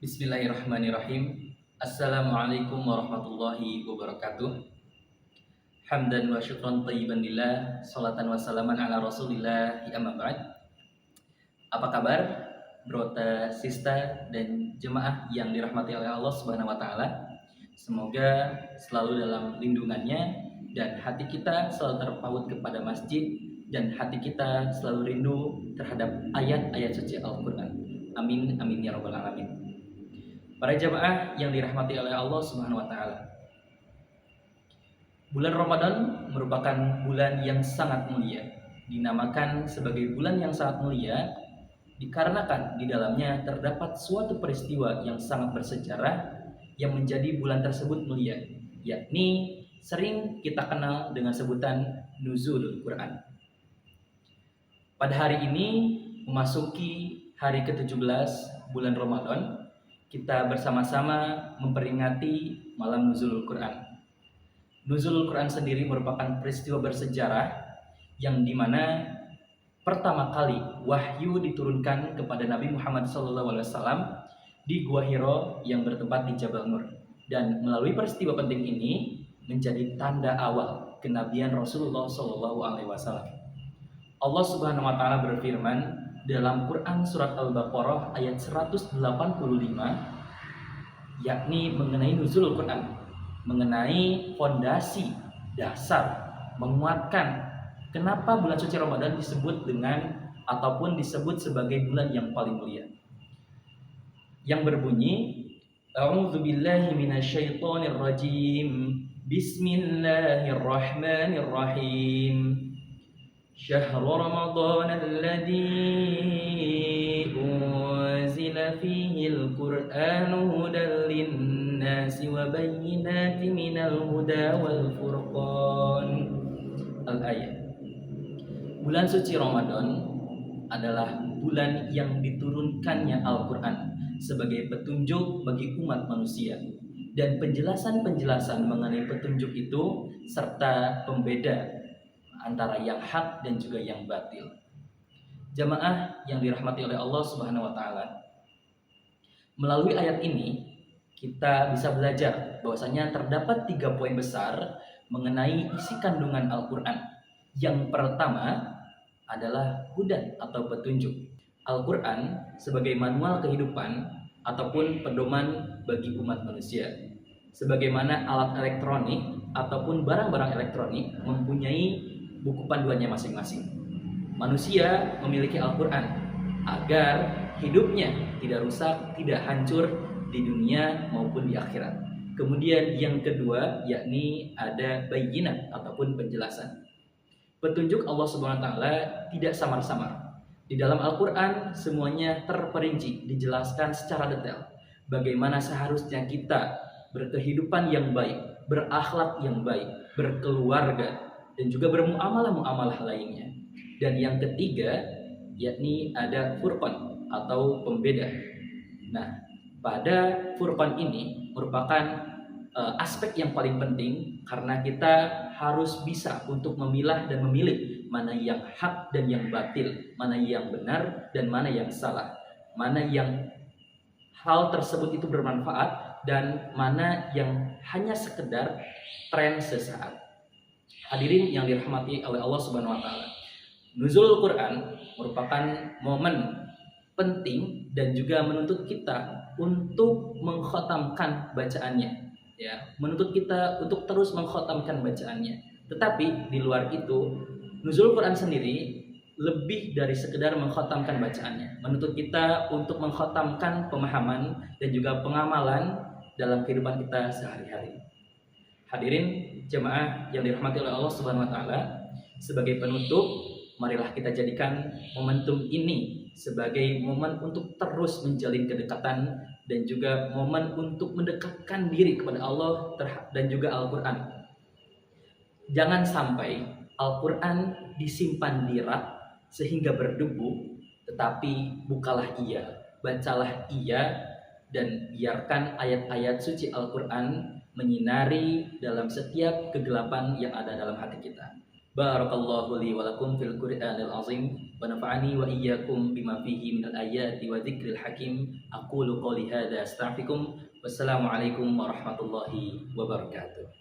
Bismillahirrahmanirrahim. Assalamualaikum warahmatullahi wabarakatuh. Hamdan wa syukran thayyiban lillah, salatan wa salaman ala rasulillah, amma ba'd. Apa kabar brota, sista, dan jemaah yang dirahmati oleh Allah Subhanahu wa taala? Semoga selalu dalam lindungannya dan hati kita selalu terpaut kepada masjid dan hati kita selalu rindu terhadap ayat-ayat suci Al-Qur'an. Amin amin ya rabbal alamin. Para jamaah yang dirahmati oleh Allah Subhanahu wa taala. Bulan Ramadan merupakan bulan yang sangat mulia. Dinamakan sebagai bulan yang sangat mulia dikarenakan di dalamnya terdapat suatu peristiwa yang sangat bersejarah yang menjadi bulan tersebut mulia, yakni sering kita kenal dengan sebutan Nuzulul Quran. Pada hari ini memasuki hari ke-17 bulan Ramadan, kita bersama-sama memperingati malam Nuzulul Quran. Nuzulul Quran sendiri merupakan peristiwa bersejarah yang dimana pertama kali wahyu diturunkan kepada Nabi Muhammad SAW di Gua Hiro yang bertempat di Jabal Nur. Dan melalui peristiwa penting ini menjadi tanda awal kenabian Rasulullah SAW. Allah Subhanahu wa taala berfirman dalam Quran surat Al-Baqarah ayat 185, yakni mengenai nuzulul Quran, mengenai fondasi dasar, menguatkan kenapa bulan suci Ramadan disebut dengan ataupun disebut sebagai bulan yang paling mulia, yang berbunyi A'udzubillahi minasyaitonir rajim. Bismillahirrahmanirrahim. شهر رمضان الذي أنزل فيه القرآن هدى للناس وبينات من الهدى والفرقان. Al-ayat. Bulan suci Ramadan adalah bulan yang diturunkannya Al-Quran sebagai petunjuk bagi umat manusia, dan penjelasan-penjelasan mengenai petunjuk itu serta pembeda antara yang hak dan juga yang batil. Jamaah yang dirahmati oleh Allah Subhanahu wa taala. Melalui ayat ini kita bisa belajar bahwasanya terdapat 3 poin besar mengenai isi kandungan Al-Qur'an. Yang pertama adalah hudan atau petunjuk. Al-Qur'an sebagai manual kehidupan ataupun pedoman bagi umat manusia. Sebagaimana alat elektronik ataupun barang-barang elektronik mempunyai buku panduannya masing-masing. Manusia memiliki Al-Quran agar hidupnya tidak rusak, tidak hancur di dunia maupun di akhirat. Kemudian yang kedua yakni ada bayinat ataupun penjelasan. Petunjuk Allah Subhanahu wa taala tidak samar-samar. Di dalam Al-Quran semuanya terperinci, dijelaskan secara detail bagaimana seharusnya kita berkehidupan yang baik, berakhlak yang baik, berkeluarga, dan juga bermuamalah-muamalah lainnya. Dan yang ketiga yakni ada furqan atau pembeda. Nah, pada furqan ini merupakan aspek yang paling penting karena kita harus bisa untuk memilah dan memilih mana yang hak dan yang batil, mana yang benar dan mana yang salah, mana yang hal tersebut itu bermanfaat dan mana yang hanya sekedar tren sesaat. Hadirin yang dirahmati oleh Allah Subhanahu wa taala. Nuzulul Quran merupakan momen penting dan juga menuntut kita untuk mengkhatamkan bacaannya, ya, menuntut kita untuk terus mengkhatamkan bacaannya. Tetapi di luar itu, Nuzulul Quran sendiri lebih dari sekedar mengkhatamkan bacaannya, menuntut kita untuk mengkhatamkan pemahaman dan juga pengamalan dalam kehidupan kita sehari-hari. Hadirin jemaah yang dirahmati oleh Allah Subhanahu wa taala, sebagai penutup marilah kita jadikan momentum ini sebagai momen untuk terus menjalin kedekatan dan juga momen untuk mendekatkan diri kepada Allah dan juga Al-Qur'an. Jangan sampai Al-Qur'an disimpan di rak sehingga berdebu, tetapi bukalah ia, bacalah ia, dan biarkan ayat-ayat suci Al-Qur'an menyinari dalam setiap kegelapan yang ada dalam hati kita. Barakallahu li wa lakum fil Qur'anil azim wa nafa'ani wa iyyakum bima fihi minal ayati wa dzikril hakim. Aqulu qouli hadza astaghfirukum. Wassalamualaikum warahmatullahi wabarakatuh.